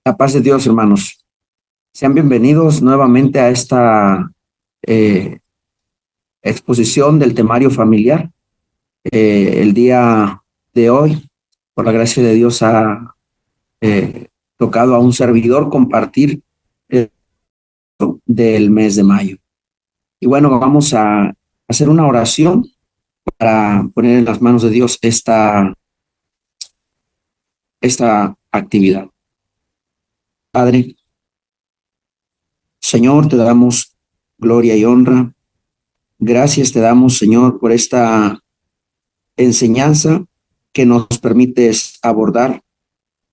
La paz de Dios, hermanos. Sean bienvenidos nuevamente a esta exposición del temario familiar. El día de hoy, por la gracia de Dios, ha tocado a un servidor compartir del mes de mayo. Y bueno, vamos a hacer una oración para poner en las manos de Dios esta actividad. Padre, Señor, te damos gloria y honra. Gracias te damos, Señor, por esta enseñanza que nos permites abordar.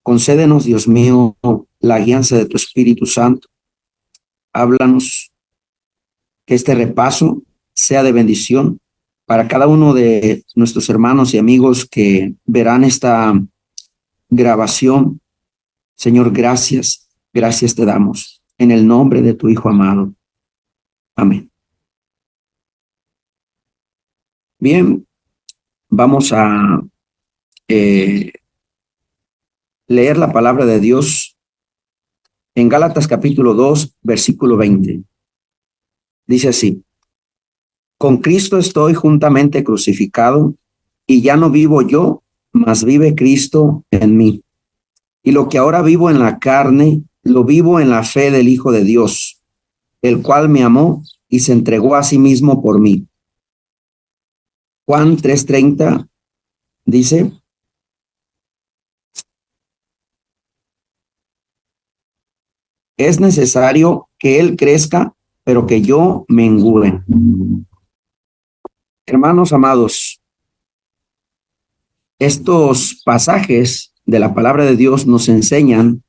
Concédenos, Dios mío, la guianza de tu Espíritu Santo. Háblanos, que este repaso sea de bendición para cada uno de nuestros hermanos y amigos que verán esta grabación. Señor, gracias te damos en el nombre de tu Hijo amado. Amén. Bien, vamos a leer la palabra de Dios en Gálatas capítulo 2, versículo 20. Dice así: con Cristo estoy juntamente crucificado, y ya no vivo yo, mas vive Cristo en mí. Y lo que ahora vivo en la carne, lo vivo en la fe del Hijo de Dios, el cual me amó y se entregó a sí mismo por mí. Juan 3:30 dice: es necesario que Él crezca, pero que yo mengüe. Hermanos amados, estos pasajes de la palabra de Dios nos enseñan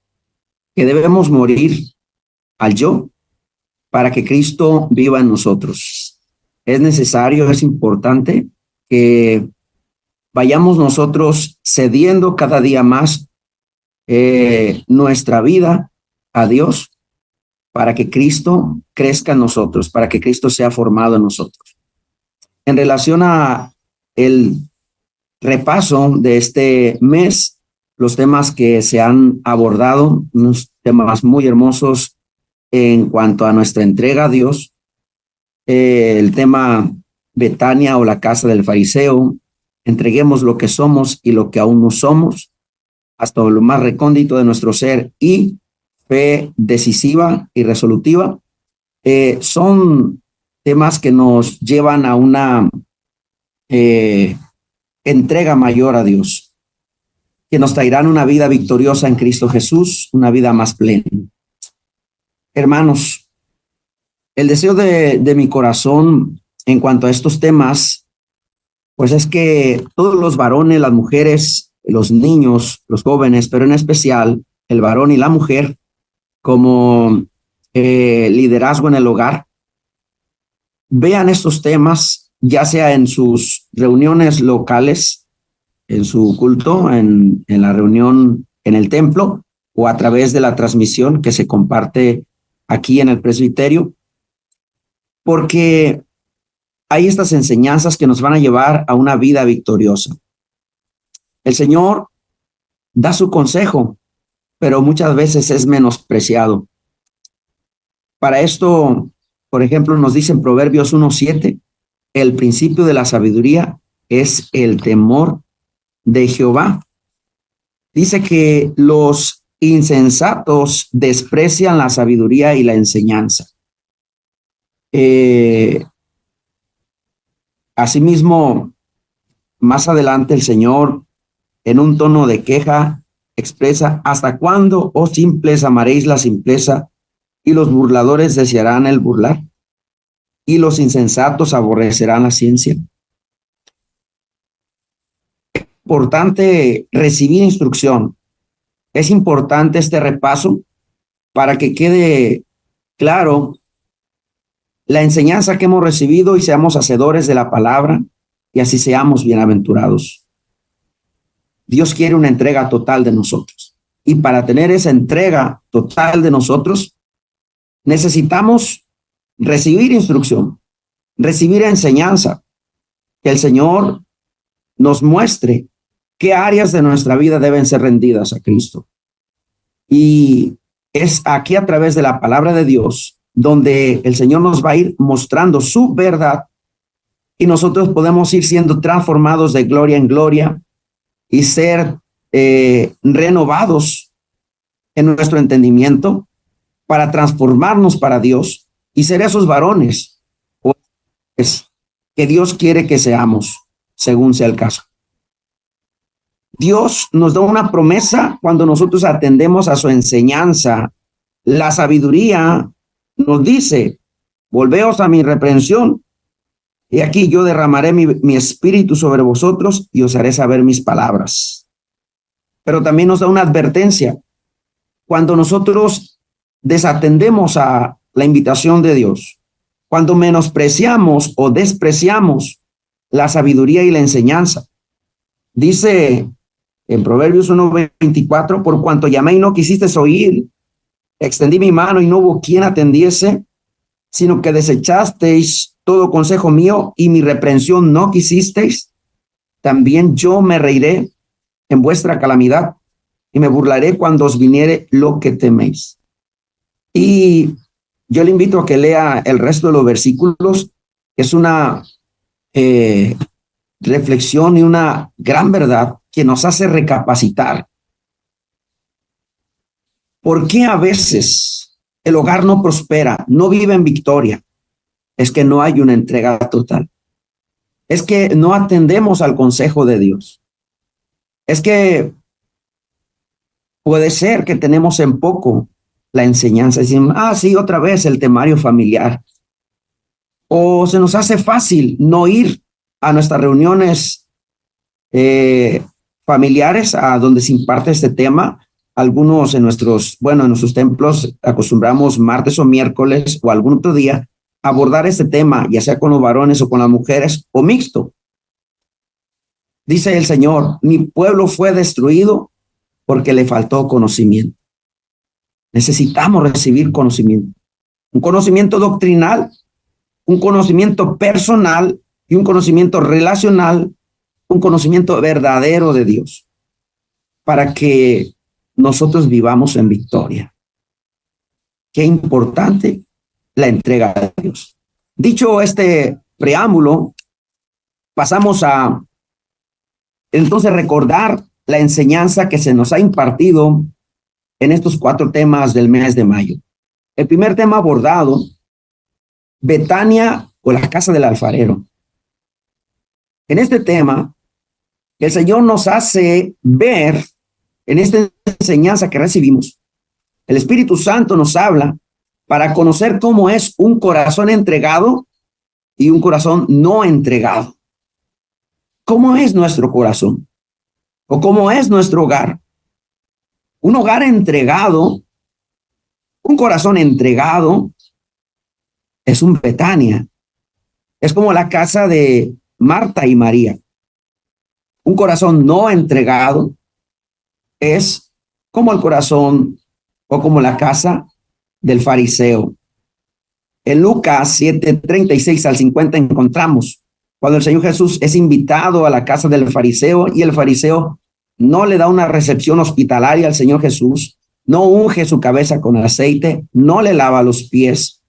que debemos morir al yo para que Cristo viva en nosotros. Es necesario, es importante que vayamos nosotros cediendo cada día más nuestra vida a Dios para que Cristo crezca en nosotros, para que Cristo sea formado en nosotros. En relación a el repaso de este mes, los temas que se han abordado, unos temas muy hermosos en cuanto a nuestra entrega a Dios, el tema Betania o la casa del fariseo, entreguemos lo que somos y lo que aún no somos, hasta lo más recóndito de nuestro ser, y fe decisiva y resolutiva. Son temas que nos llevan a una entrega mayor a Dios, que nos traerán una vida victoriosa en Cristo Jesús, una vida más plena. Hermanos, el deseo de mi corazón en cuanto a estos temas, pues es que todos los varones, las mujeres, los niños, los jóvenes, pero en especial el varón y la mujer, como liderazgo en el hogar, vean estos temas, ya sea en sus reuniones locales, en su culto, en la reunión en el templo, o a través de la transmisión que se comparte aquí en el presbiterio, porque hay estas enseñanzas que nos van a llevar a una vida victoriosa. El Señor da su consejo, pero muchas veces es menospreciado. Para esto, por ejemplo, nos dice en Proverbios 1:7, el principio de la sabiduría es el temor de Jehová. Dice que los insensatos desprecian la sabiduría y la enseñanza. Asimismo, más adelante el Señor, en un tono de queja, expresa: ¿hasta cuándo, oh simples, amaréis la simpleza, y los burladores desearán el burlar, y los insensatos aborrecerán la ciencia? Es importante recibir instrucción. Es importante este repaso para que quede claro la enseñanza que hemos recibido y seamos hacedores de la palabra, y así seamos bienaventurados. Dios quiere una entrega total de nosotros, y para tener esa entrega total de nosotros necesitamos recibir instrucción, recibir enseñanza, que el Señor nos muestre qué áreas de nuestra vida deben ser rendidas a Cristo. Y es aquí a través de la palabra de Dios donde el Señor nos va a ir mostrando su verdad y nosotros podemos ir siendo transformados de gloria en gloria y ser renovados en nuestro entendimiento para transformarnos para Dios y ser esos varones que Dios quiere que seamos, según sea el caso. Dios nos da una promesa cuando nosotros atendemos a su enseñanza. La sabiduría nos dice, volveos a mi reprensión, y aquí yo derramaré mi espíritu sobre vosotros y os haré saber mis palabras. Pero también nos da una advertencia. Cuando nosotros desatendemos a la invitación de Dios, cuando menospreciamos o despreciamos la sabiduría y la enseñanza, dice en Proverbios 1:24, por cuanto llamé y no quisisteis oír, extendí mi mano y no hubo quien atendiese, sino que desechasteis todo consejo mío y mi reprensión no quisisteis, también yo me reiré en vuestra calamidad y me burlaré cuando os viniere lo que teméis. Y yo le invito a que lea el resto de los versículos. Es una reflexión y una gran verdad que nos hace recapacitar. ¿Por qué a veces el hogar no prospera, no vive en victoria? Es que no hay una entrega total. Es que no atendemos al consejo de Dios. Es que puede ser que tenemos en poco la enseñanza. Decimos, sí, otra vez el temario familiar. O se nos hace fácil no ir a nuestras reuniones familiares a donde se imparte este tema. Algunos en nuestros templos acostumbramos martes o miércoles o algún otro día abordar este tema, ya sea con los varones o con las mujeres o mixto. Dice el Señor, mi pueblo fue destruido porque le faltó conocimiento. Necesitamos recibir conocimiento, un conocimiento doctrinal, un conocimiento personal y un conocimiento relacional, un conocimiento verdadero de Dios, para que nosotros vivamos en victoria. Qué importante la entrega de Dios. Dicho este preámbulo, pasamos a entonces recordar la enseñanza que se nos ha impartido en estos 4 temas del mes de mayo. El primer tema abordado, Betania o la casa del alfarero. En este tema, el Señor nos hace ver en esta enseñanza que recibimos, el Espíritu Santo nos habla para conocer cómo es un corazón entregado y un corazón no entregado. ¿Cómo es nuestro corazón? ¿O cómo es nuestro hogar? Un hogar entregado, un corazón entregado, es un Betania. Es como la casa de Marta y María. Un corazón no entregado es como el corazón o como la casa del fariseo. En Lucas 7:36 al 50 encontramos cuando el Señor Jesús es invitado a la casa del fariseo y el fariseo no le da una recepción hospitalaria al Señor Jesús, no unge su cabeza con aceite, no le lava los pies,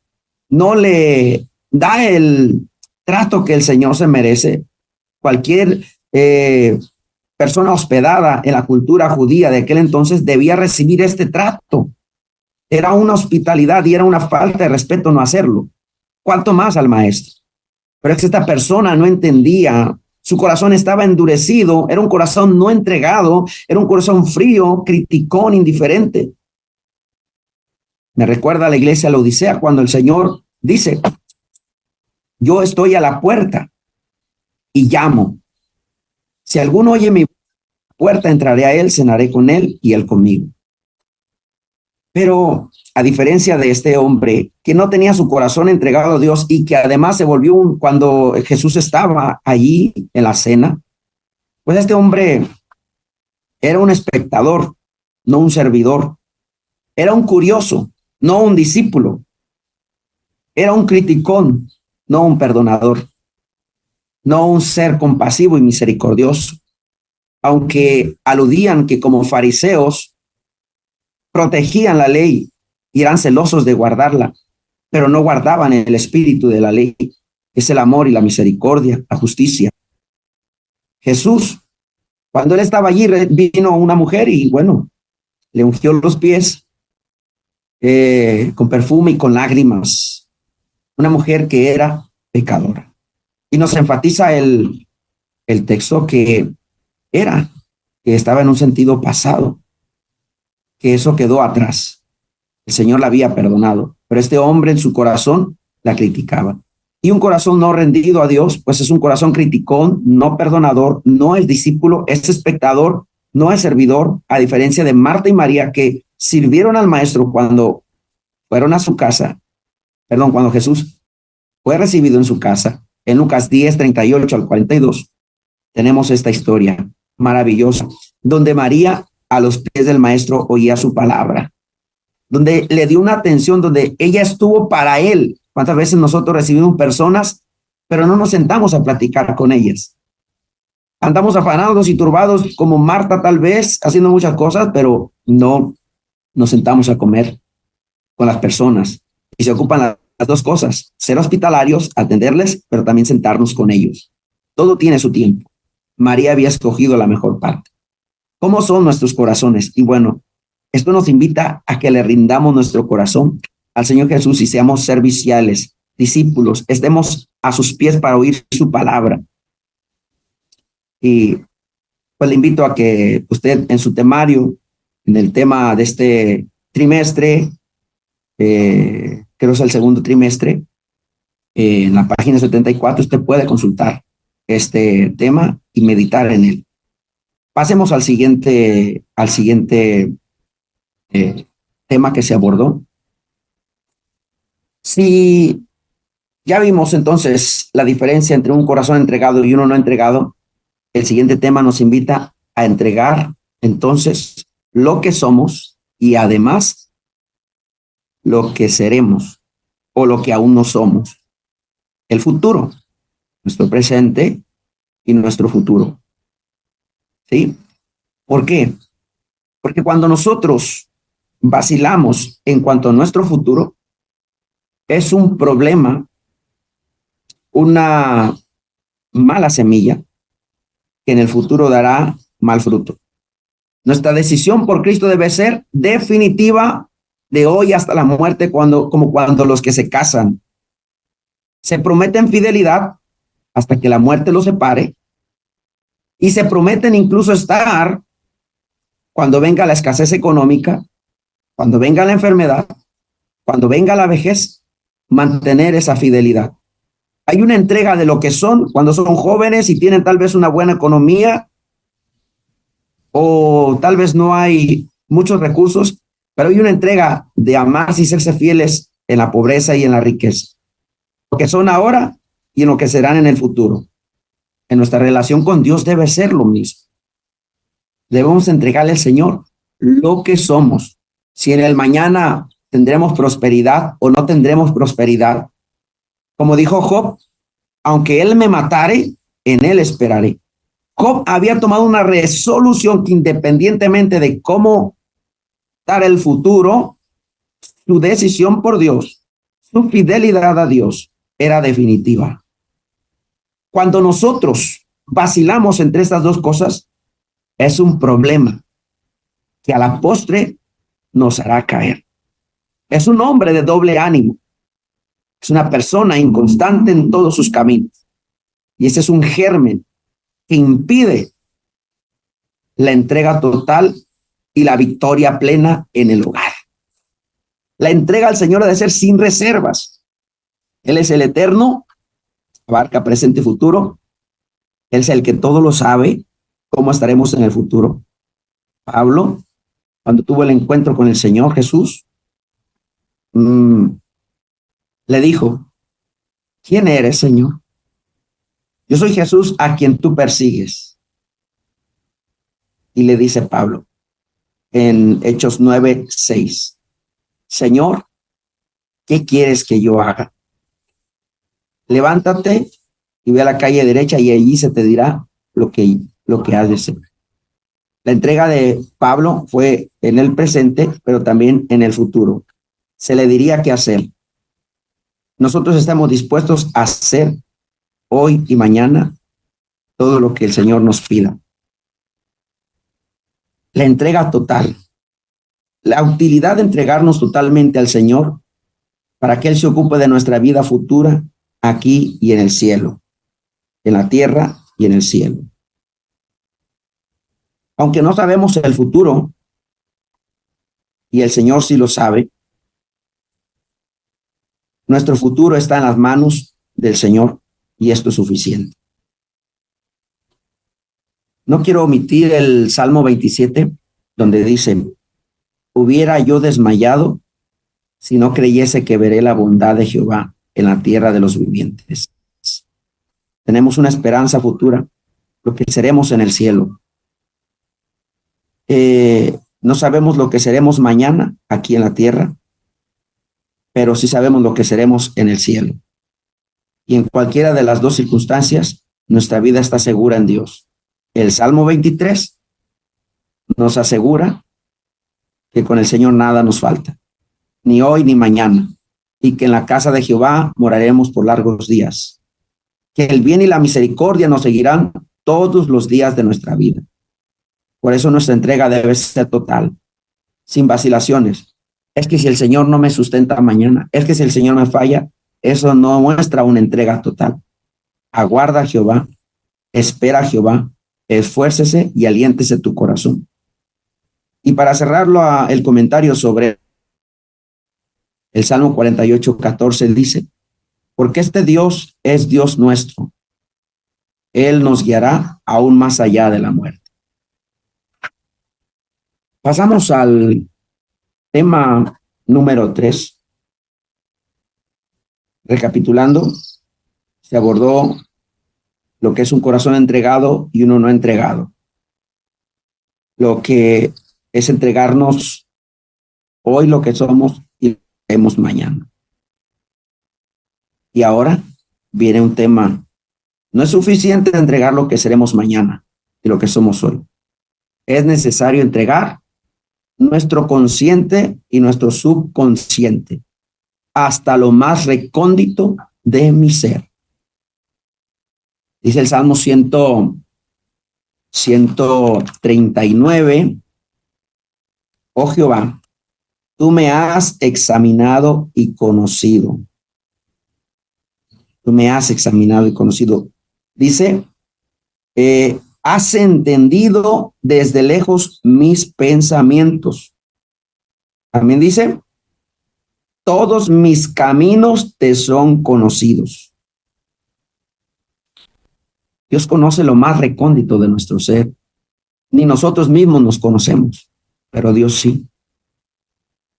no le da el trato que el Señor se merece. Cualquier persona hospedada en la cultura judía de aquel entonces debía recibir este trato. Era una hospitalidad y era una falta de respeto no hacerlo. ¿Cuánto más al maestro? Pero es que esta persona no entendía, su corazón estaba endurecido, era un corazón no entregado, era un corazón frío, criticón, indiferente. Me recuerda a la iglesia de la Odisea cuando el Señor dice, yo estoy a la puerta y llamo. Si alguno oye mi puerta, entraré a él, cenaré con él y él conmigo. Pero a diferencia de este hombre que no tenía su corazón entregado a Dios y que además se volvió cuando Jesús estaba allí en la cena, pues este hombre era un espectador, no un servidor. Era un curioso, no un discípulo. Era un criticón, no un perdonador. No un ser compasivo y misericordioso. Aunque aludían que como fariseos protegían la ley y eran celosos de guardarla, pero no guardaban el espíritu de la ley, que es el amor y la misericordia, la justicia. Jesús, cuando él estaba allí, vino una mujer y bueno, le ungió los pies con perfume y con lágrimas. Una mujer que era pecadora. Y nos enfatiza el texto que estaba en un sentido pasado, que eso quedó atrás. El Señor la había perdonado, pero este hombre en su corazón la criticaba. Y un corazón no rendido a Dios, pues es un corazón criticón, no perdonador, no es discípulo, es espectador, no es servidor, a diferencia de Marta y María, que sirvieron al maestro cuando fueron a su casa, cuando Jesús fue recibido en su casa. En Lucas 10:38 al 42, tenemos esta historia maravillosa, donde María a los pies del maestro oía su palabra, donde le dio una atención, donde ella estuvo para él. ¿Cuántas veces nosotros recibimos personas, pero no nos sentamos a platicar con ellas? Andamos afanados y turbados como Marta tal vez, haciendo muchas cosas, pero no nos sentamos a comer con las personas. Y se ocupan las dos cosas, ser hospitalarios, atenderles, pero también sentarnos con ellos. Todo tiene su tiempo. María había escogido la mejor parte. ¿Cómo son nuestros corazones? Y bueno, esto nos invita a que le rindamos nuestro corazón al Señor Jesús y seamos serviciales, discípulos, estemos a sus pies para oír su palabra. Y pues le invito a que usted en su temario, en el tema de este trimestre, creo que es el segundo trimestre, en la página 74, usted puede consultar este tema y meditar en él. Pasemos al siguiente tema que se abordó. Si ya vimos entonces la diferencia entre un corazón entregado y uno no entregado, el siguiente tema nos invita a entregar entonces lo que somos y además lo que seremos o lo que aún no somos. El futuro, nuestro presente y nuestro futuro. ¿Sí? ¿Por qué? Porque cuando nosotros vacilamos en cuanto a nuestro futuro, es un problema, una mala semilla que en el futuro dará mal fruto. Nuestra decisión por Cristo debe ser definitiva de hoy hasta la muerte, como cuando los que se casan se prometen fidelidad hasta que la muerte los separe y se prometen incluso estar cuando venga la escasez económica, cuando venga la enfermedad, cuando venga la vejez, mantener esa fidelidad. Hay una entrega de lo que son cuando son jóvenes y tienen tal vez una buena economía o tal vez no hay muchos recursos, pero hay una entrega de amarse y serse fieles en la pobreza y en la riqueza. Lo que son ahora y en lo que serán en el futuro. En nuestra relación con Dios debe ser lo mismo. Debemos entregarle al Señor lo que somos. Si en el mañana tendremos prosperidad o no tendremos prosperidad. Como dijo Job, aunque él me matare, en él esperaré. Job había tomado una resolución que independientemente de cómo dar el futuro, su decisión por Dios, su fidelidad a Dios era definitiva. Cuando nosotros vacilamos entre estas dos cosas, es un problema que a la postre nos hará caer. Es un hombre de doble ánimo. Es una persona inconstante en todos sus caminos. Y ese es un germen que impide la entrega total y la victoria plena en el hogar. La entrega al Señor ha de ser sin reservas. Él es el eterno, abarca presente y futuro. Él es el que todo lo sabe, cómo estaremos en el futuro. Pablo, cuando tuvo el encuentro con el Señor Jesús, le dijo, ¿quién eres, Señor? Yo soy Jesús a quien tú persigues. Y le dice Pablo en Hechos 9:6, Señor, ¿qué quieres que yo haga? Levántate y ve a la calle derecha y allí se te dirá lo que has de hacer. La entrega de Pablo fue en el presente, pero también en el futuro. Se le diría qué hacer. Nosotros estamos dispuestos a hacer hoy y mañana todo lo que el Señor nos pida. La entrega total. La utilidad de entregarnos totalmente al Señor para que Él se ocupe de nuestra vida futura aquí y en el cielo, en la tierra y en el cielo. Aunque no sabemos el futuro, y el Señor sí lo sabe, nuestro futuro está en las manos del Señor y esto es suficiente. No quiero omitir el Salmo 27, donde dice, hubiera yo desmayado si no creyese que veré la bondad de Jehová en la tierra de los vivientes. Tenemos una esperanza futura, lo que seremos en el cielo. No sabemos lo que seremos mañana aquí en la tierra, pero sí sabemos lo que seremos en el cielo. Y en cualquiera de las dos circunstancias, nuestra vida está segura en Dios. El Salmo 23 nos asegura que con el Señor nada nos falta, ni hoy ni mañana, y que en la casa de Jehová moraremos por largos días, que el bien y la misericordia nos seguirán todos los días de nuestra vida. Por eso nuestra entrega debe ser total, sin vacilaciones. Es que si el Señor no me sustenta mañana, es que si el Señor me falla, eso no muestra una entrega total. Aguarda a Jehová, espera a Jehová, esfuércese y aliéntese tu corazón. Y para cerrarlo el comentario sobre el Salmo 48:14 dice, porque este Dios es Dios nuestro, Él nos guiará aún más allá de la muerte. Pasamos al tema número 3. Recapitulando, se abordó lo que es un corazón entregado y uno no entregado. Lo que es entregarnos hoy lo que somos y lo que haremos mañana. Y ahora viene un tema. No es suficiente entregar lo que seremos mañana y lo que somos hoy. Es necesario entregar nuestro consciente y nuestro subconsciente hasta lo más recóndito de mi ser. Dice el Salmo 139, oh Jehová, tú me has examinado y conocido. Tú me has examinado y conocido. Dice, has entendido desde lejos mis pensamientos. También dice, todos mis caminos te son conocidos. Dios conoce lo más recóndito de nuestro ser. Ni nosotros mismos nos conocemos, pero Dios sí.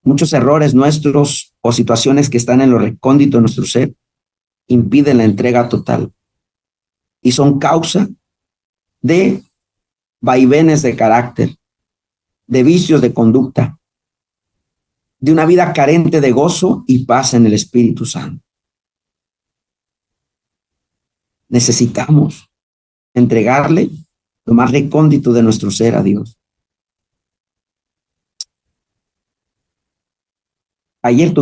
Muchos errores nuestros o situaciones que están en lo recóndito de nuestro ser impiden la entrega total y son causa de vaivenes de carácter, de vicios de conducta, de una vida carente de gozo y paz en el Espíritu Santo. Necesitamos entregarle lo más recóndito de nuestro ser a Dios. Ayer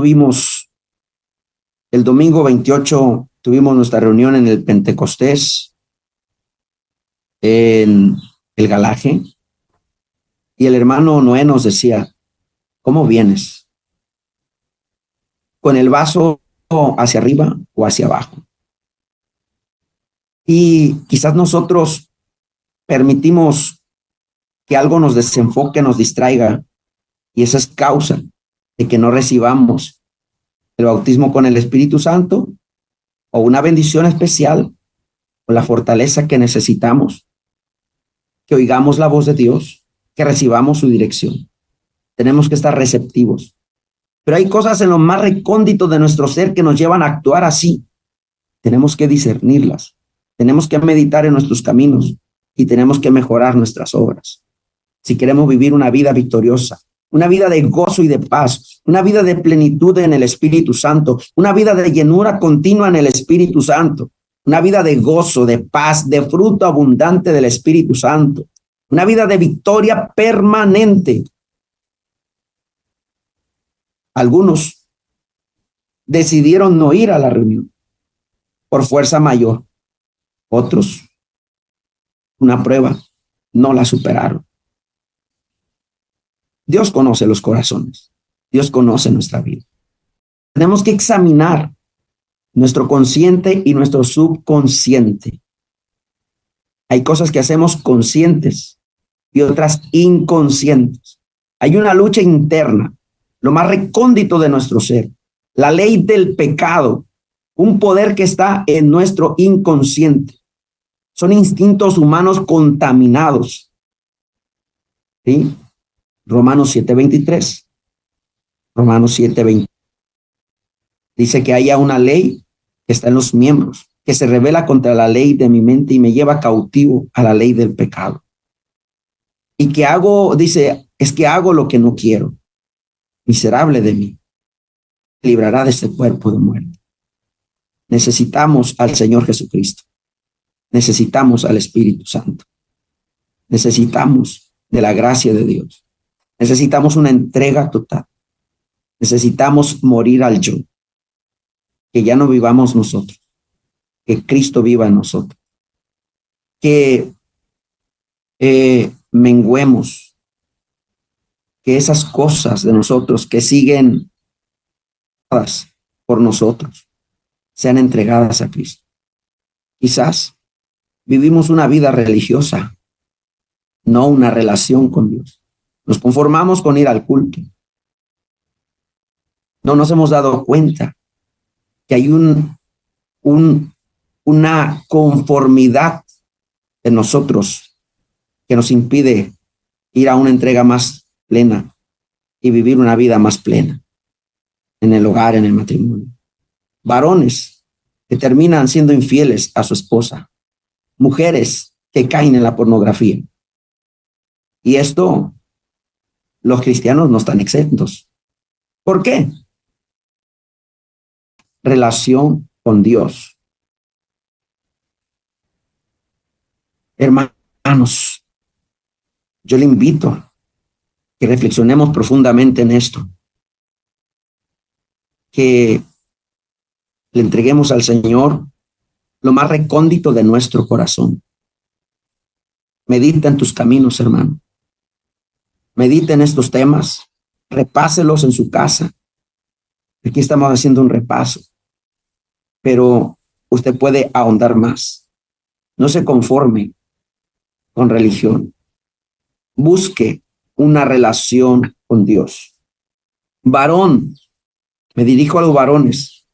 el domingo 28, tuvimos nuestra reunión en el Pentecostés, en el Galaje, y el hermano Noé nos decía, ¿cómo vienes? ¿Con el vaso hacia arriba o hacia abajo? Y quizás nosotros permitimos que algo nos desenfoque, nos distraiga, y esa es causa de que no recibamos el bautismo con el Espíritu Santo o una bendición especial o la fortaleza que necesitamos, que oigamos la voz de Dios, que recibamos su dirección. Tenemos que estar receptivos. Pero hay cosas en lo más recóndito de nuestro ser que nos llevan a actuar así. Tenemos que discernirlas. Tenemos que meditar en nuestros caminos y tenemos que mejorar nuestras obras. Si queremos vivir una vida victoriosa, una vida de gozo y de paz, una vida de plenitud en el Espíritu Santo, una vida de llenura continua en el Espíritu Santo, una vida de gozo, de paz, de fruto abundante del Espíritu Santo. una vida de victoria permanente. Algunos decidieron no ir a la reunión por fuerza mayor. Otros, una prueba, no la superaron. Dios conoce los corazones. Dios conoce nuestra vida. Tenemos que examinar nuestro consciente y nuestro subconsciente. Hay cosas que hacemos conscientes y otras inconscientes. Hay una lucha interna, lo más recóndito de nuestro ser, la ley del pecado, un poder que está en nuestro inconsciente. Son instintos humanos contaminados. ¿Sí? Romanos 7:23. Romanos 7:20. Dice que haya una ley que está en los miembros, que se revela contra la ley de mi mente y me lleva cautivo a la ley del pecado. Y que hago, dice, es que hago lo que no quiero. Miserable de mí. Librará de este cuerpo de muerte. Necesitamos al Señor Jesucristo. Necesitamos al Espíritu Santo. Necesitamos de la gracia de Dios. Necesitamos una entrega total. Necesitamos morir al yo. Que ya no vivamos nosotros. Que Cristo viva en nosotros. Que menguemos. Que esas cosas de nosotros que siguen por nosotros sean entregadas a Cristo. Quizás vivimos una vida religiosa, no una relación con Dios. Nos conformamos con ir al culto. No nos hemos dado cuenta que hay una conformidad en nosotros que nos impide ir a una entrega más plena y vivir una vida más plena en el hogar, en el matrimonio. Varones que terminan siendo infieles a su esposa. Mujeres que caen en la pornografía. Y esto, los cristianos no están exentos. ¿Por qué? Relación con Dios. Hermanos, yo le invito a que reflexionemos profundamente en esto. Que le entreguemos al Señor lo más recóndito de nuestro corazón. Medita en tus caminos, hermano. Medita en estos temas. Repáselos en su casa. Aquí estamos haciendo un repaso. Pero usted puede ahondar más. No se conforme con religión. Busque una relación con Dios. Varón, me dirijo a los varones.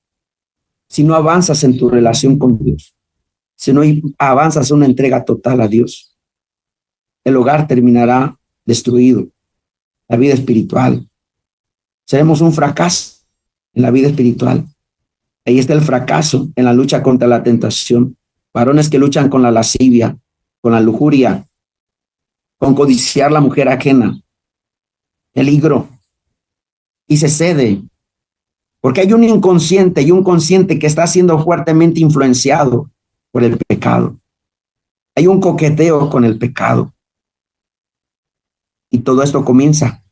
Si no avanzas en tu relación con Dios, si no avanzas en una entrega total a Dios, el hogar terminará destruido. La vida espiritual. Seremos un fracaso en la vida espiritual. Ahí está el fracaso en la lucha contra la tentación. Varones que luchan con la lascivia, con la lujuria, con codiciar la mujer ajena. Peligro. Y se cede. Porque hay un inconsciente y un consciente que está siendo fuertemente influenciado por el pecado. Hay un coqueteo con el pecado. Y todo esto comienza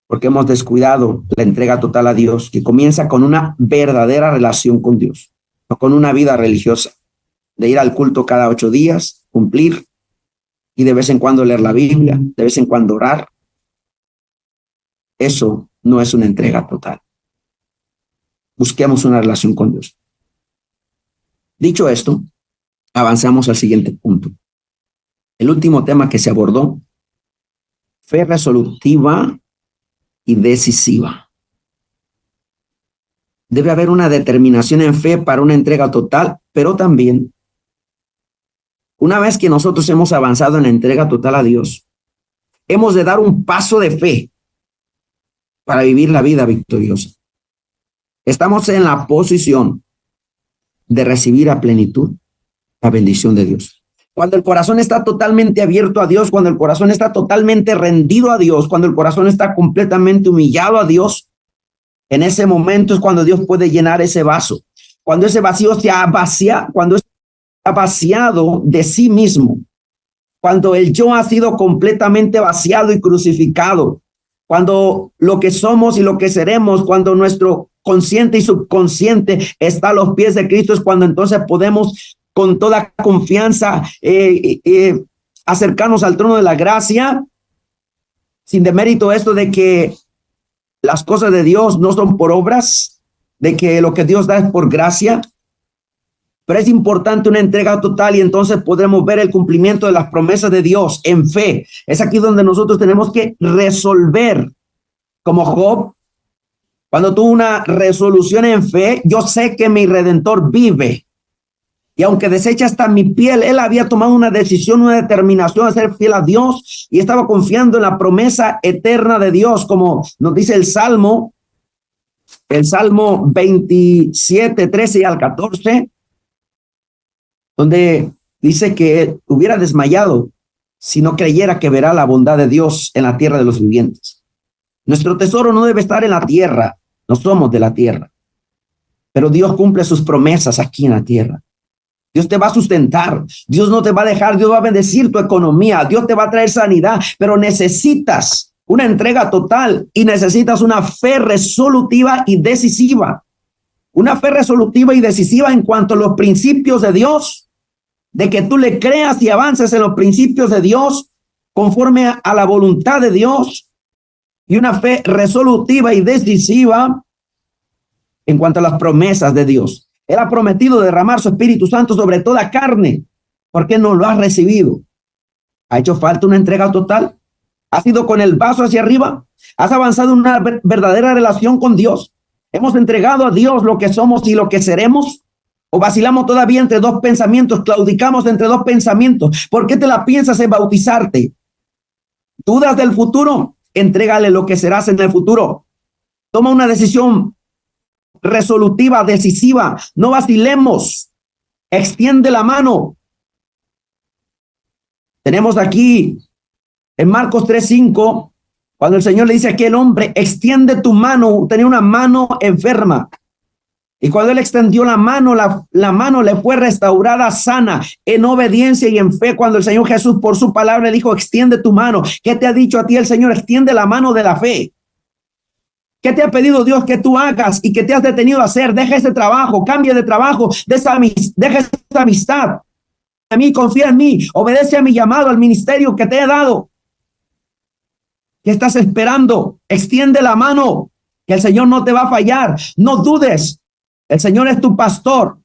porque hemos descuidado la entrega total a Dios, que comienza con una verdadera relación con Dios, no con una vida religiosa, de ir al culto cada 8 días, cumplir, y de vez en cuando leer la Biblia, de vez en cuando orar. Eso no es una entrega total. Busquemos una relación con Dios. Dicho esto, avanzamos al siguiente punto. El último tema que se abordó, fe resolutiva y decisiva. Debe haber una determinación en fe para una entrega total, pero también, una vez que nosotros hemos avanzado en la entrega total a Dios, hemos de dar un paso de fe para vivir la vida victoriosa. Estamos en la posición de recibir a plenitud la bendición de Dios. Cuando el corazón está totalmente abierto a Dios, cuando el corazón está totalmente rendido a Dios, cuando el corazón está completamente humillado a Dios, en ese momento es cuando Dios puede llenar ese vaso. Cuando ese vacío se vacía, cuando está vaciado de sí mismo, cuando el yo ha sido completamente vaciado y crucificado, cuando lo que somos y lo que seremos, cuando nuestro consciente y subconsciente está a los pies de Cristo, es cuando entonces podemos con toda confianza acercarnos al trono de la gracia, sin demérito esto de que las cosas de Dios no son por obras, de que lo que Dios da es por gracia, pero es importante una entrega total y entonces podremos ver el cumplimiento de las promesas de Dios en fe. Es aquí donde nosotros tenemos que resolver, como Job, cuando tuvo una resolución en fe: yo sé que mi Redentor vive. Y aunque desecha hasta mi piel, él había tomado una decisión, una determinación de ser fiel a Dios y estaba confiando en la promesa eterna de Dios, como nos dice el Salmo 27, 13 y al 14, donde dice que hubiera desmayado si no creyera que verá la bondad de Dios en la tierra de los vivientes. Nuestro tesoro no debe estar en la tierra, no somos de la tierra, pero Dios cumple sus promesas aquí en la tierra. Dios te va a sustentar, Dios no te va a dejar, Dios va a bendecir tu economía, Dios te va a traer sanidad, pero necesitas una entrega total y necesitas una fe resolutiva y decisiva. Una fe resolutiva y decisiva en cuanto a los principios de Dios, de que tú le creas y avances en los principios de Dios conforme a la voluntad de Dios, y una fe resolutiva y decisiva en cuanto a las promesas de Dios. Él ha prometido derramar su Espíritu Santo sobre toda carne. ¿Por qué no lo has recibido? ¿Ha hecho falta una entrega total? ¿Has ido con el vaso hacia arriba? ¿Has avanzado en una verdadera relación con Dios? ¿Hemos entregado a Dios lo que somos y lo que seremos? ¿O vacilamos todavía entre dos pensamientos? ¿Claudicamos entre dos pensamientos? ¿Por qué te la piensas en bautizarte? ¿Dudas del futuro? Entrégale lo que serás en el futuro. Toma una decisión resolutiva, decisiva. No vacilemos. Extiende la mano. Tenemos aquí en Marcos 3:5, cuando el Señor le dice a aquel hombre: extiende tu mano. Tenía una mano enferma. Y cuando él extendió la mano, la mano le fue restaurada sana, en obediencia y en fe. Cuando el Señor Jesús por su palabra le dijo: extiende tu mano. ¿Qué te ha dicho a ti el Señor? Extiende la mano de la fe. ¿Qué te ha pedido Dios que tú hagas y que te has detenido a hacer? Deja ese trabajo, cambia de trabajo, deja esa amistad. A mí, confía en mí, obedece a mi llamado, al ministerio que te he dado. ¿Qué estás esperando? Extiende la mano, que el Señor no te va a fallar. No dudes. El Señor es tu pastor,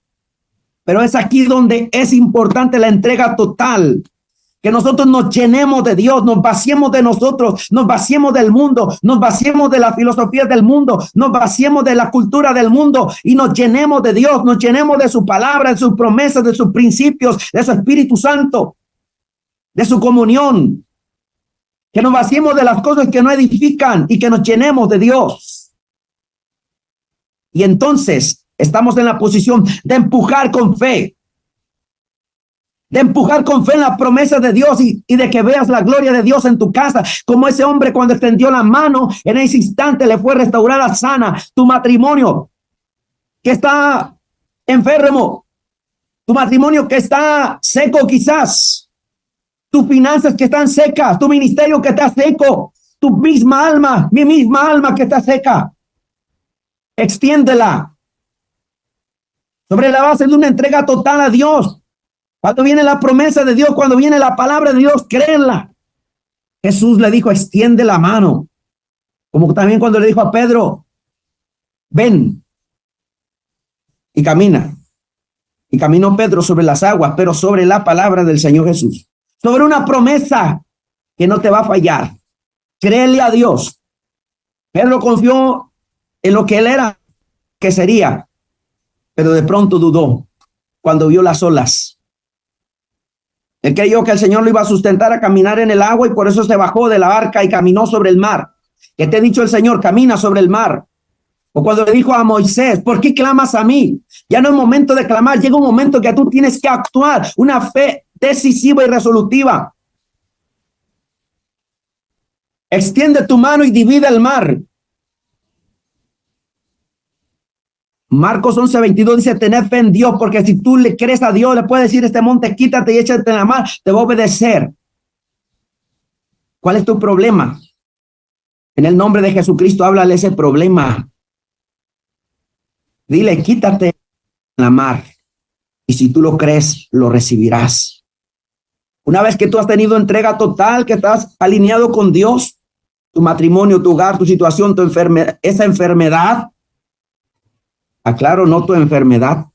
pero es aquí donde es importante la entrega total, que nosotros nos llenemos de Dios, nos vaciemos de nosotros, nos vaciemos del mundo, nos vaciemos de la filosofía del mundo, nos vaciemos de la cultura del mundo y nos llenemos de Dios, nos llenemos de su palabra, de sus promesas, de sus principios, de su Espíritu Santo, de su comunión, que nos vaciemos de las cosas que no edifican y que nos llenemos de Dios. Y entonces estamos en la posición de empujar con fe, en la promesa de Dios y de que veas la gloria de Dios en tu casa, como ese hombre cuando extendió la mano, en ese instante le fue restaurada sana. Tu matrimonio que está enfermo, tu matrimonio que está seco quizás, tus finanzas que están secas, tu ministerio que está seco, tu misma alma, mi misma alma que está seca, extiéndela sobre la base de una entrega total a Dios. Cuando viene la promesa de Dios, cuando viene la palabra de Dios, créenla. Jesús le dijo: extiende la mano. Como también cuando le dijo a Pedro: ven y camina. Y caminó Pedro sobre las aguas, pero sobre la palabra del Señor Jesús. Sobre una promesa que no te va a fallar. Créele a Dios. Pedro confió en lo que él era, que sería, pero de pronto dudó cuando vio las olas. Él creyó que el Señor lo iba a sustentar a caminar en el agua y por eso se bajó de la barca y caminó sobre el mar. ¿Qué te ha dicho el Señor? Camina sobre el mar. O cuando le dijo a Moisés: ¿por qué clamas a mí? Ya no es momento de clamar, llega un momento que tú tienes que actuar, una fe decisiva y resolutiva. Extiende tu mano y divide el mar. Marcos 11:22 dice: tened fe en Dios, porque si tú le crees a Dios, le puedes decir este monte: quítate y échate en la mar, te va a obedecer. ¿Cuál es tu problema? En el nombre de Jesucristo, háblale ese problema. Dile, quítate la mar. Y si tú lo crees, lo recibirás. Una vez que tú has tenido entrega total, que estás alineado con Dios, tu matrimonio, tu hogar, tu situación, tu enfermedad, esa enfermedad, aclaro, no tu enfermedad,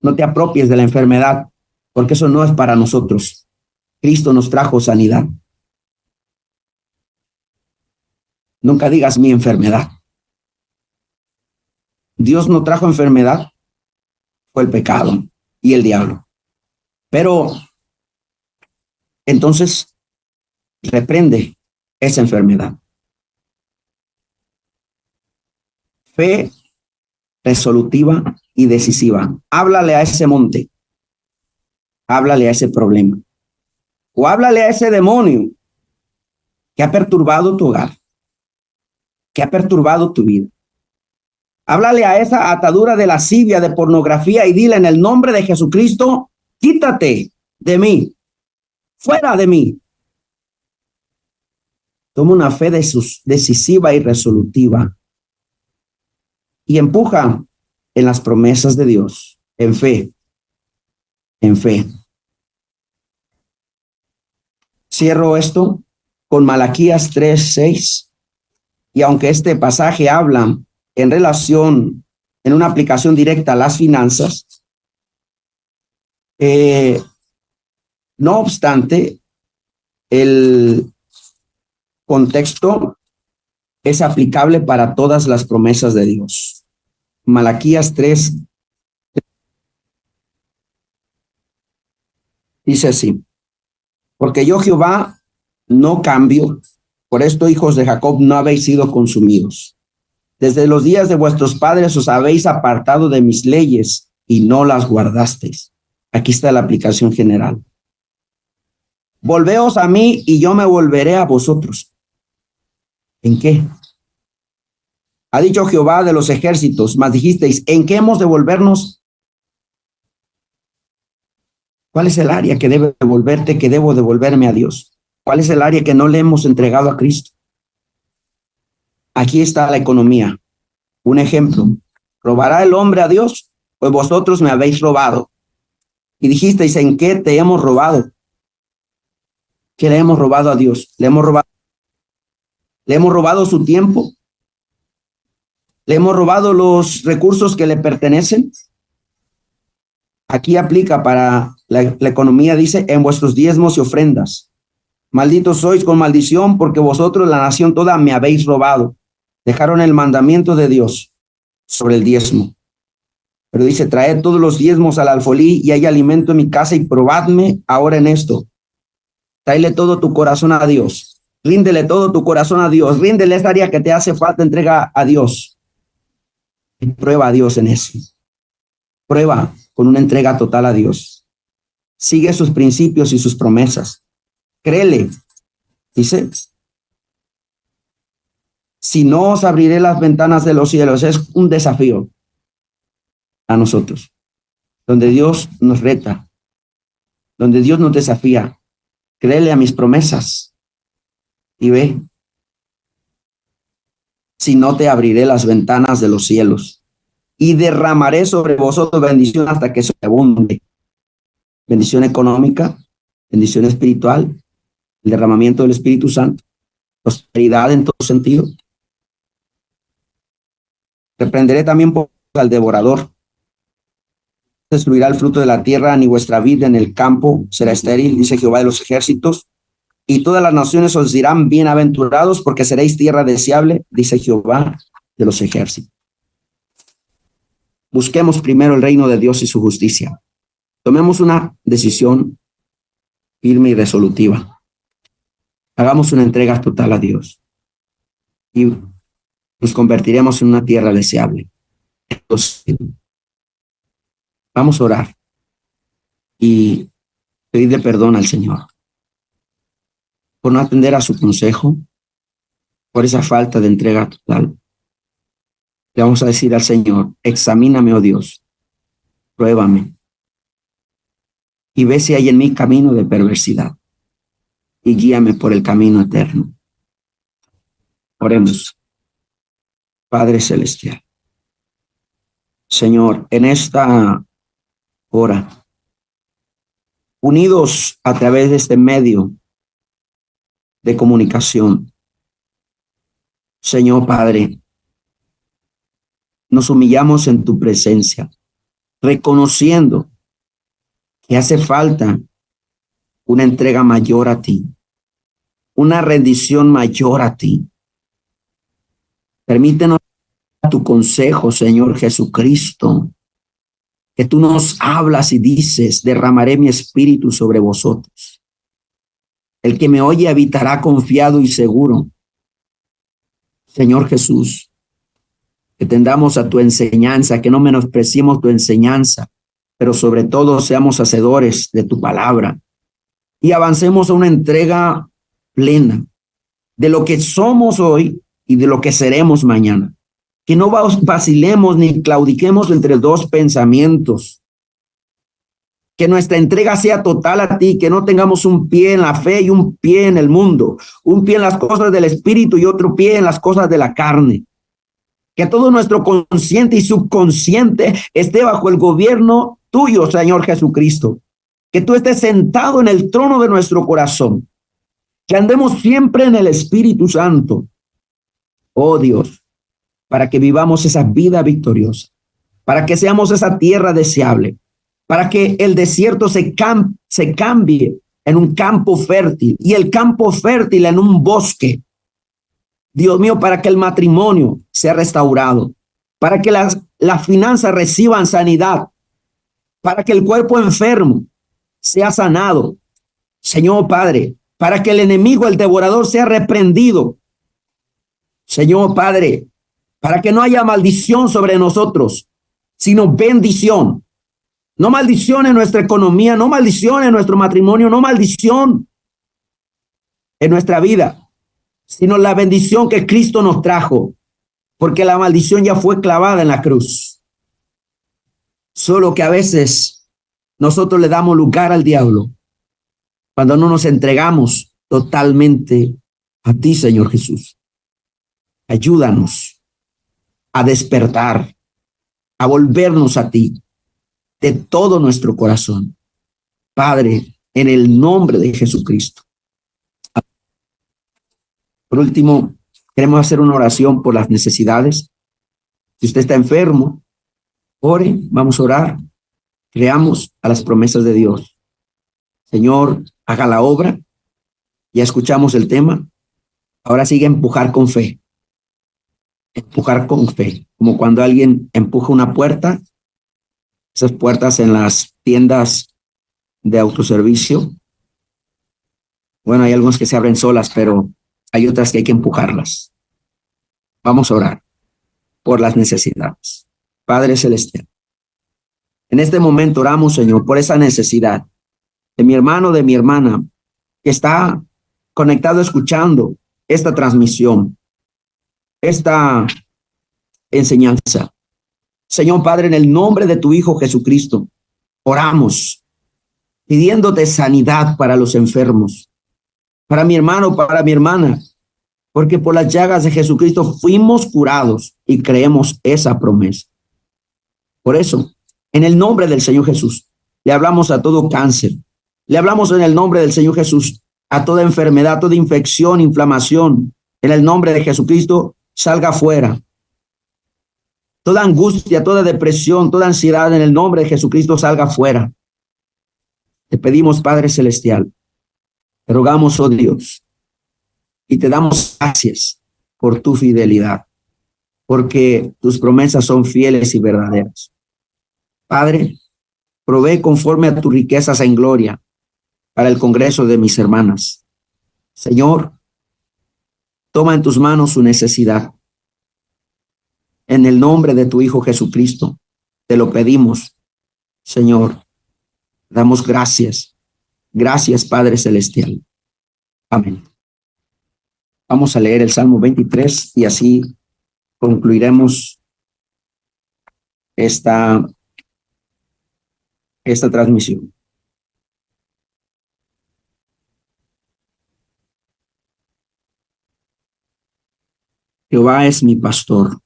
no te apropies de la enfermedad, porque eso no es para nosotros. Cristo nos trajo sanidad. Nunca digas mi enfermedad. Dios no trajo enfermedad, fue el pecado y el diablo. Pero entonces reprende esa enfermedad. Fe resolutiva y decisiva. Háblale a ese monte. Háblale a ese problema. O háblale a ese demonio que ha perturbado tu hogar, que ha perturbado tu vida. Háblale a esa atadura de lascivia, de pornografía, y dile en el nombre de Jesucristo, quítate de mí, fuera de mí. Toma una fe decisiva y resolutiva y empuja en las promesas de Dios, en fe, en fe. Cierro esto con Malaquías 3:6, y aunque este pasaje habla en relación, en una aplicación directa a las finanzas, no obstante, el contexto es aplicable para todas las promesas de Dios. Malaquías 3 dice así: porque yo, Jehová, no cambio, por esto, hijos de Jacob, no habéis sido consumidos. Desde los días de vuestros padres os habéis apartado de mis leyes y no las guardasteis. Aquí está la aplicación general. Volveos a mí y yo me volveré a vosotros. ¿En qué? Ha dicho Jehová de los ejércitos, mas dijisteis, ¿en qué hemos de volvernos? ¿Cuál es el área que debe devolverte, que debo devolverme a Dios? ¿Cuál es el área que no le hemos entregado a Cristo? Aquí está la economía. Un ejemplo. ¿Robará el hombre a Dios? Pues vosotros me habéis robado. Y dijisteis, ¿en qué te hemos robado? ¿Qué le hemos robado a Dios? ¿Le hemos robado su tiempo? ¿Le hemos robado los recursos que le pertenecen? Aquí aplica para la economía, dice, en vuestros diezmos y ofrendas. Malditos sois con maldición, porque vosotros, la nación toda, me habéis robado. Dejaron el mandamiento de Dios sobre el diezmo. Pero dice, traed todos los diezmos al alfolí y hay alimento en mi casa, y probadme ahora en esto. Tráele todo tu corazón a Dios. Ríndele todo tu corazón a Dios. Ríndele esa área que te hace falta, entrega a Dios. Y prueba a Dios en eso. Prueba con una entrega total a Dios. Sigue sus principios y sus promesas. Créele. Dice, si no os abriré las ventanas de los cielos. Es un desafío a nosotros, donde Dios nos reta, donde Dios nos desafía. Créele a mis promesas y ve. Si no, te abriré las ventanas de los cielos y derramaré sobre vosotros bendición hasta que sobreabunde. Bendición económica, bendición espiritual, el derramamiento del Espíritu Santo, prosperidad en todo sentido. Reprenderé también al devorador. Destruirá el fruto de la tierra, ni vuestra vid en el campo será estéril, dice Jehová de los ejércitos. Y todas las naciones os dirán bienaventurados, porque seréis tierra deseable, dice Jehová de los ejércitos. Busquemos primero el reino de Dios y su justicia. Tomemos una decisión firme y resolutiva. Hagamos una entrega total a Dios y nos convertiremos en una tierra deseable. Entonces, vamos a orar y pedirle perdón al Señor por no atender a su consejo, por esa falta de entrega total. Le vamos a decir al Señor, examíname, oh Dios, pruébame y ve si hay en mí camino de perversidad y guíame por el camino eterno. Oremos. Padre celestial, Señor, en esta hora, unidos a través de este medio de comunicación, Señor Padre, nos humillamos en tu presencia, reconociendo que hace falta una entrega mayor a ti, una rendición mayor a ti. Permítenos tu consejo, Señor Jesucristo, que tú nos hablas y dices, derramaré mi espíritu sobre vosotros. El que me oye habitará confiado y seguro. Señor Jesús, que tendamos a tu enseñanza, que no menospreciemos tu enseñanza, pero sobre todo seamos hacedores de tu palabra y avancemos a una entrega plena de lo que somos hoy y de lo que seremos mañana. Que no vacilemos ni claudiquemos entre dos pensamientos. Que nuestra entrega sea total a ti, que no tengamos un pie en la fe y un pie en el mundo, un pie en las cosas del espíritu y otro pie en las cosas de la carne. Que todo nuestro consciente y subconsciente esté bajo el gobierno tuyo, Señor Jesucristo. Que tú estés sentado en el trono de nuestro corazón. Que andemos siempre en el Espíritu Santo. Oh Dios, para que vivamos esa vida victoriosa, para que seamos esa tierra deseable, para que el desierto se cambie en un campo fértil y el campo fértil en un bosque. Dios mío, para que el matrimonio sea restaurado, para que las finanzas reciban sanidad, para que el cuerpo enfermo sea sanado. Señor Padre, para que el enemigo, el devorador, sea reprendido. Señor Padre, para que no haya maldición sobre nosotros, sino bendición. No maldición en nuestra economía, no maldición en nuestro matrimonio, no maldición en nuestra vida, sino la bendición que Cristo nos trajo, porque la maldición ya fue clavada en la cruz. Solo que a veces nosotros le damos lugar al diablo cuando no nos entregamos totalmente a ti, Señor Jesús. Ayúdanos a despertar, a volvernos a ti de todo nuestro corazón. Padre, en el nombre de Jesucristo. Por último, queremos hacer una oración por las necesidades. Si usted está enfermo, ore, vamos a orar. Creamos a las promesas de Dios. Señor, haga la obra. Ya escuchamos el tema. Ahora sigue empujar con fe. Empujar con fe. Como cuando alguien empuja una puerta. Esas puertas en las tiendas de autoservicio. Bueno, hay algunas que se abren solas, pero hay otras que hay que empujarlas. Vamos a orar por las necesidades. Padre Celestial, en este momento oramos, Señor, por esa necesidad de mi hermano, de mi hermana, que está conectado escuchando esta transmisión, esta enseñanza. Señor Padre, en el nombre de tu Hijo Jesucristo, oramos pidiéndote sanidad para los enfermos, para mi hermano, para mi hermana, porque por las llagas de Jesucristo fuimos curados y creemos esa promesa. Por eso, en el nombre del Señor Jesús, le hablamos a todo cáncer, le hablamos en el nombre del Señor Jesús a toda enfermedad, toda infección, inflamación, en el nombre de Jesucristo, salga fuera. Toda angustia, toda depresión, toda ansiedad, en el nombre de Jesucristo, salga fuera. Te pedimos, Padre Celestial, te rogamos, oh Dios, y te damos gracias por tu fidelidad, porque tus promesas son fieles y verdaderas. Padre, provee conforme a tus riquezas en gloria para el congreso de mis hermanas. Señor, toma en tus manos su necesidad. En el nombre de tu Hijo Jesucristo, te lo pedimos, Señor. Damos gracias. Gracias, Padre Celestial. Amén. Vamos a leer el Salmo 23 y así concluiremos esta transmisión. Jehová es mi pastor,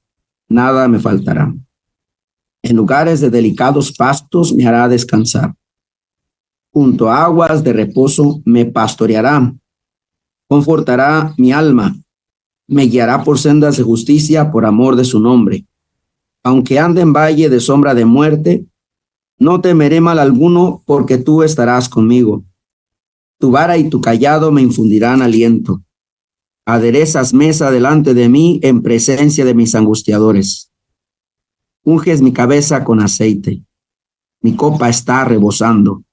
nada me faltará. En lugares de delicados pastos me hará descansar. Junto a aguas de reposo me pastoreará. Confortará mi alma. Me guiará por sendas de justicia por amor de su nombre. Aunque ande en valle de sombra de muerte, no temeré mal alguno, porque tú estarás conmigo. Tu vara y tu cayado me infundirán aliento. Aderezas mesa delante de mí en presencia de mis angustiadores. Unges mi cabeza con aceite. Mi copa está rebosando.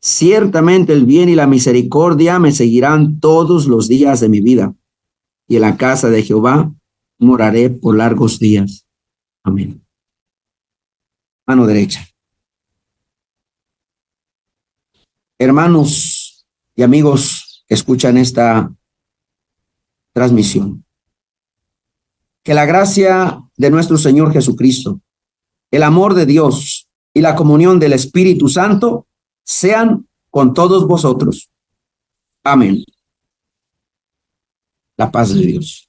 Ciertamente el bien y la misericordia me seguirán todos los días de mi vida, y en la casa de Jehová moraré por largos días. Amén. Mano derecha. Hermanos y amigos que escuchan esta transmisión, que la gracia de nuestro Señor Jesucristo, el amor de Dios y la comunión del Espíritu Santo sean con todos vosotros. Amén. La paz de Dios.